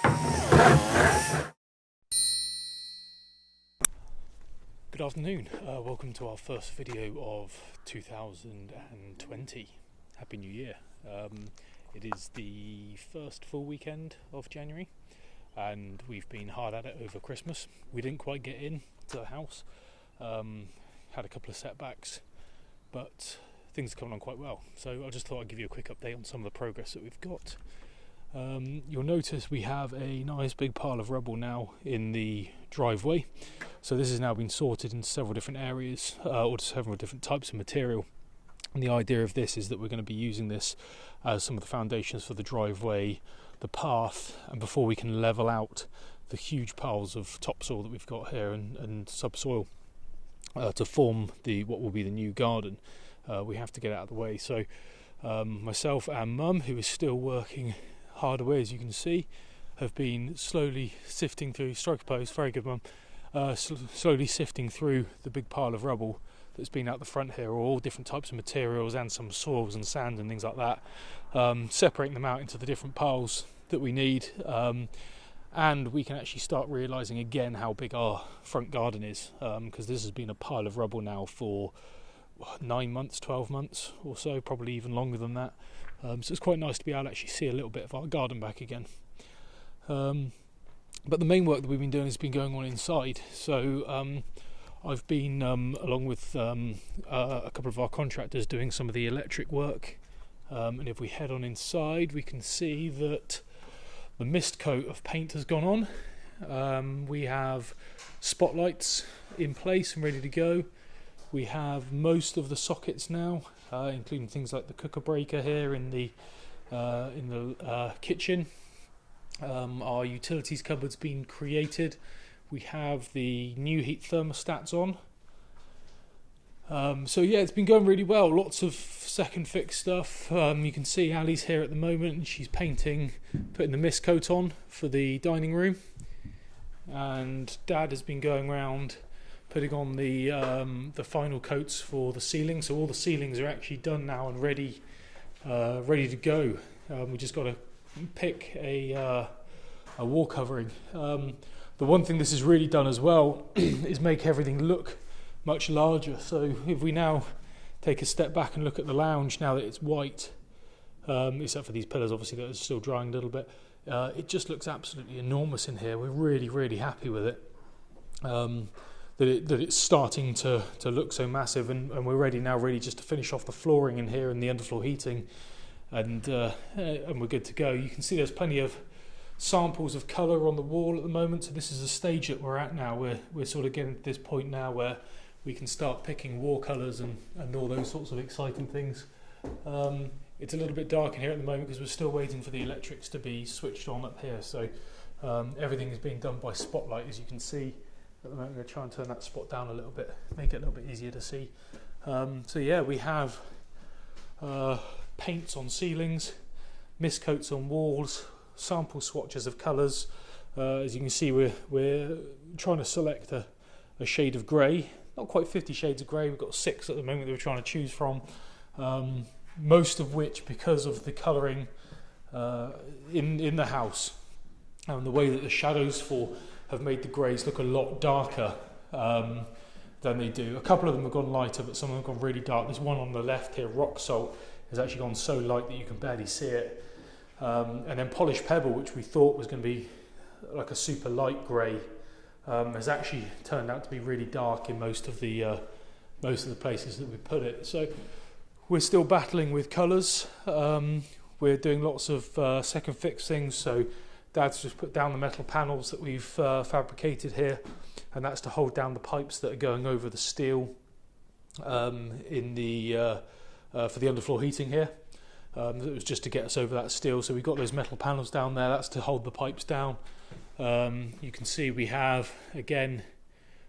Good afternoon, welcome to our first video of 2020. Happy New Year. It is the first full weekend of January and we've been hard at it over Christmas. We didn't quite get in to the house, had a couple of setbacks, but things are coming on quite well. So I just thought I'd give you a quick update on some of the progress that we've got. You'll notice we have a nice big pile of rubble now in the driveway. So this has now been sorted in several different areas, or several different types of material. And the idea of this is that we're going to be using this as some of the foundations for the driveway, the path, and before we can level out the huge piles of topsoil that we've got here and subsoil to form what will be the new garden, we have to get out of the way. So myself and Mum, who is still working hard away, as you can see, have been slowly sifting through, strike a pose, very good Mum, slowly sifting through the big pile of rubble that's been out the front here, all different types of materials and some soils and sand and things like that, separating them out into the different piles that we need, and we can actually start realising again how big our front garden is, because this has been a pile of rubble now for 9 months, 12 months or so, probably even longer than that. So it's quite nice to be able to actually see a little bit of our garden back again. But the main work that we've been doing has been going on inside. So I've been, along with a couple of our contractors, doing some of the electric work. And if we head on inside, we can see that the mist coat of paint has gone on. We have spotlights in place and ready to go. We have most of the sockets now, including things like the cooker breaker here in the kitchen. Our utilities cupboard's been created. We have the new heat thermostats on. So yeah, it's been going really well. Lots of second fix stuff. You can see Ali's here at the moment and she's putting the mist coat on for the dining room. And Dad has been going around putting on the final coats for the ceiling. So all the ceilings are actually done now and ready to go. We just got to pick a wall covering. The one thing this has really done as well is make everything look much larger. So if we now take a step back and look at the lounge now that it's white, except for these pillars obviously that are still drying a little bit, it just looks absolutely enormous in here. We're really happy with it. That it's starting to look so massive, and we're ready now really just to finish off the flooring in here and the underfloor heating, and we're good to go. You can see there's plenty of samples of colour on the wall at the moment, so this is the stage that we're at now. We're sort of getting to this point now where we can start picking wall colours and all those sorts of exciting things. It's a little bit dark in here at the moment because we're still waiting for the electrics to be switched on up here, so everything is being done by spotlight, as you can see. At the moment, I'm going to try and turn that spot down a little bit, make it a little bit easier to see. So yeah, we have paints on ceilings, mist coats on walls, sample swatches of colours. As you can see, we're trying to select a shade of grey. Not quite 50 shades of grey. We've got 6 at the moment that we're trying to choose from. Most of which because of the colouring in the house and the way that the shadows fall have made the greys look a lot darker than they do. A couple of them have gone lighter, but some of them have gone really dark. This one on the left here, rock salt, has actually gone so light that you can barely see it. And then polished pebble, which we thought was going to be like a super light grey, has actually turned out to be really dark in most of the places that we put it. So we're still battling with colours. We're doing lots of second fix things. So Dad's just put down the metal panels that we've fabricated here, and that's to hold down the pipes that are going over the steel for the underfloor heating here. It was just to get us over that steel. So we've got those metal panels down there. That's to hold the pipes down. You can see we have, again,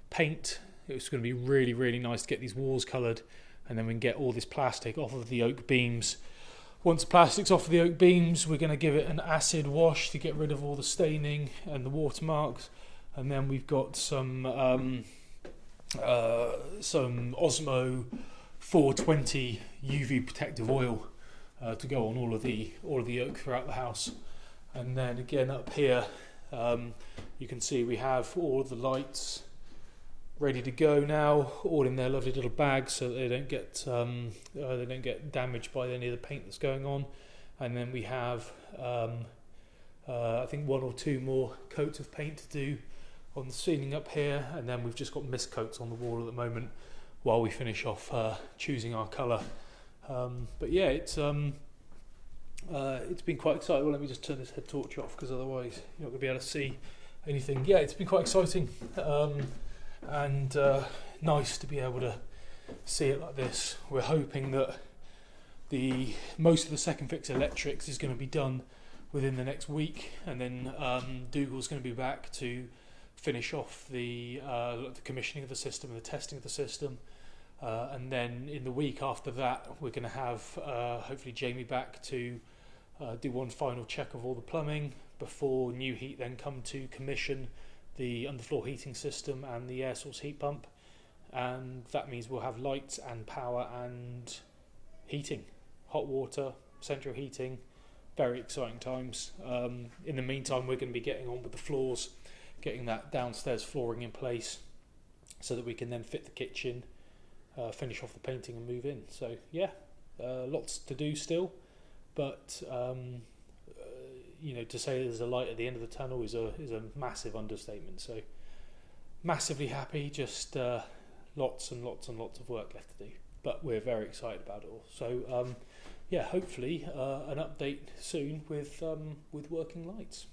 paint. It's going to be really nice to get these walls coloured, and then we can get all this plastic off of the oak beams. Once the plastic's off of the oak beams, we're going to give it an acid wash to get rid of all the staining and the watermarks, and then we've got some Osmo 420 UV protective oil to go on all of the oak throughout the house. And then again up here You can see we have all of the lights ready to go now, all in their lovely little bags, so that they don't get damaged by any of the paint that's going on. And then we have I think 1 or 2 more coats of paint to do on the ceiling up here, and then we've just got mist coats on the wall at the moment while we finish off choosing our colour. But yeah, it's been quite exciting. Well, let me just turn this head torch off, because otherwise you're not going to be able to see anything. Yeah, it's been quite exciting, and nice to be able to see it like this. We're hoping that most of the second fix electrics is going to be done within the next week, and then Dougal's going to be back to finish off the commissioning of the system and the testing of the system. And then in the week after that, we're going to have hopefully Jamie back to do one final check of all the plumbing before New Heat then come to commission the underfloor heating system and the air source heat pump. And that means we'll have lights and power and heating, hot water, central heating. Very exciting times. In the meantime, we're going to be getting on with the floors, getting that downstairs flooring in place so that we can then fit the kitchen, finish off the painting and move in. So yeah, lots to do still, but to say there's a light at the end of the tunnel is a massive understatement. So massively happy, just lots and lots and lots of work left to do, but we're very excited about it all. So yeah, hopefully an update soon with working lights.